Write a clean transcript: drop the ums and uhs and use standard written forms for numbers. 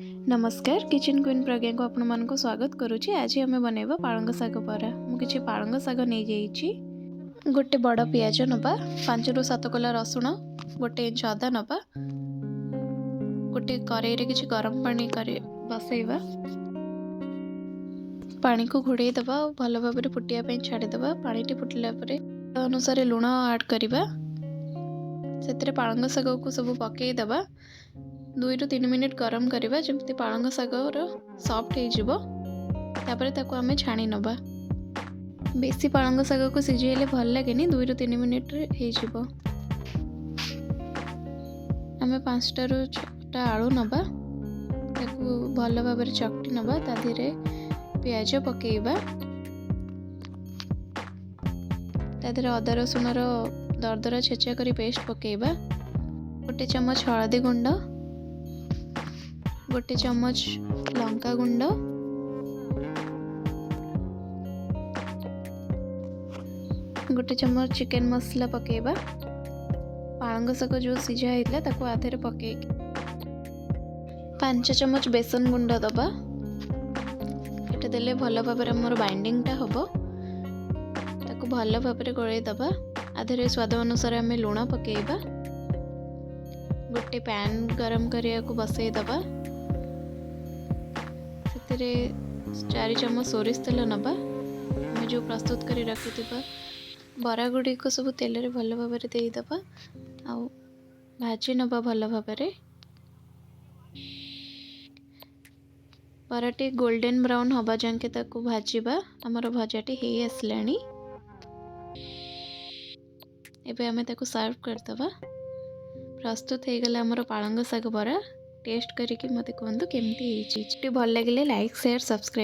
नमस्कार kitchen queen प्रज्ञा को आपण मानक स्वागत करुच्ची। आज आम बनैबा पालंग शाग बरा। मुझे पालंग शाग नहीं जाइए। गोटे बड़ पियाज नबा, 5 ରୁ 7 कला रसुण, गोटे इंच अदा नबा, गोटे कड़ाई रे किछि गरम पानी करे बसैबा, पानी को घोड़े दबा और भल भाव में फुटिया पे छाड़ी दबा। पानी टी फुटिला परे अनुसार लुण ऐड करबा। सेतरे पालंग शाग को सब पकई दबा। 2 ରୁ 3 मिनिट गरम करबा जमती पालंग शाग सॉफ्ट हो जिवो। तापर ताको आमे छाणी नबा। बेसी पालंग शाग को सिझेले भल लागेनी। 2 ରୁ 3 मिनिट रे हो जिवो। आमे 5 ରୁ 6 आलू नबा, ताको भल भाव में चकटी नबा। ता धीरे प्याज पकेइबा। ता धीरे अदा रसुण रो दरदरा छेचा करी पेस्ट पकेइबा। गोटे चम्मच हळदी गुंड, गोटे चम्मच लंका गुंड, गोटे चम्मच चिकन मसला पकेइबा। पालंग शाग जो सिझा होता ताको आधे पके 5 चम्मच बेसन गुंड दबा। ये देले भल भाव मोर बाइंडिंग टा हम ताको भल भाव गोल दबा। आधे स्वाद अनुसार आम लुण पकेइबा। गोटे पैन गरम करिया को बसई दबा। से 4 चम्मच सोरिष तेल नबा। आम जो प्रस्तुत कर रखि बरा गुड़ी को सब तेल रे भल भाव में देदबा। आ भाजी नबा भल भाव में। बराटी गोल्डन ब्राउन हवा जाके ताको भाजीबा। आमर भजाटी हो आसलानी। एबे आमे ताको सर्व करदबा। प्रस्तुत हो गला आमर पालंग शाग बरा। टेस्ट करिके मते कहंतु केमती हेची। भल लागिले लाइक शेयर सब्सक्राइब।